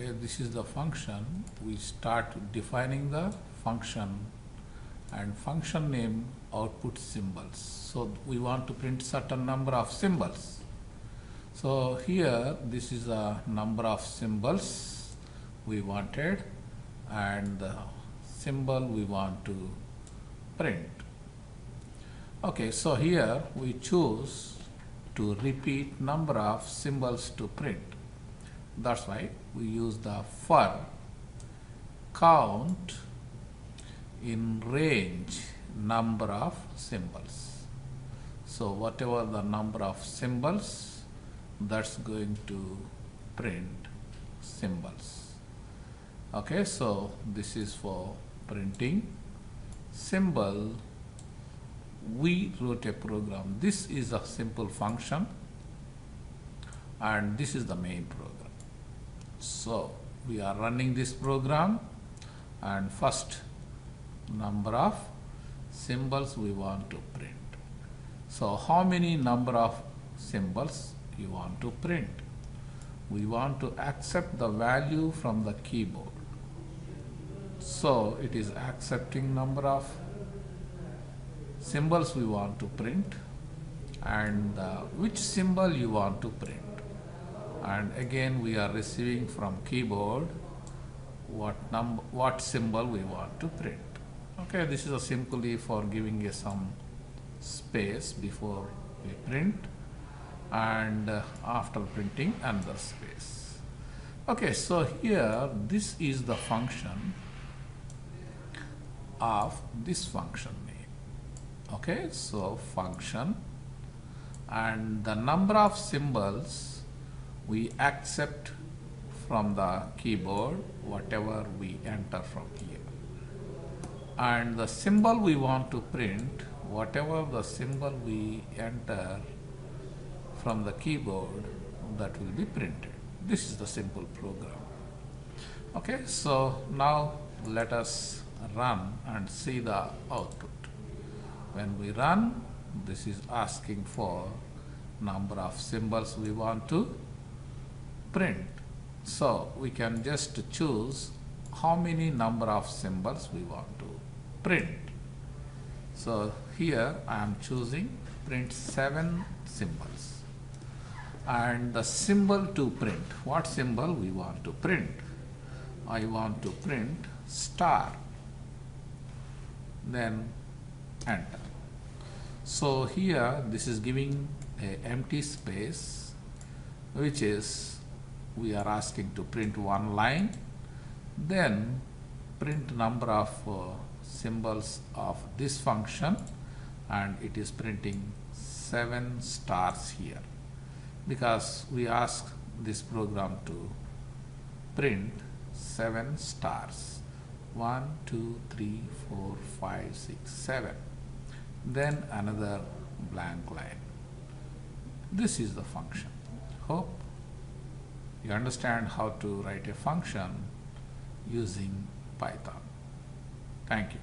Okay, this is the function. We start defining the function and function name output symbols. So we want to print certain number of symbols. So here this is a number of symbols we wanted and the symbol we want to print. Okay, so here we choose to repeat number of symbols to print. That's why we use the for count in range number of symbols. So whatever the number of symbols, that's going to print symbols. Okay, so this is for printing symbol. We wrote a program. This is a simple function and this is the main program. So we are running this program and first number of symbols we want to print. So how many number of symbols you want to print? We want to accept the value from the keyboard. So it is accepting number of symbols we want to print and which symbol you want to print. And again we are receiving from keyboard what symbol we want to print. Okay, this is a simply for giving some space before we print and after printing another space. Okay, so here this is the function of this function name. Okay, so function and the number of symbols we accept from the keyboard whatever we enter from here, and the symbol we want to print, whatever the symbol we enter from the keyboard, that will be printed. This is the simple program. Okay, so now let us run and see the output. When we run, this is asking for number of symbols we want to print. So we can just choose how many number of symbols we want to print. So here I am choosing print 7 symbols and the symbol to print. What symbol we want to print? I want to print star, then enter. So here this is giving an empty space, which is we are asking to print one line, then print number of symbols of this function, and it is printing 7 stars here because we ask this program to print 7 stars. 1, 2, 3, 4, 5, 6, 7. Then another blank line. This is the function. Hope you understand how to write a function using Python. Thank you.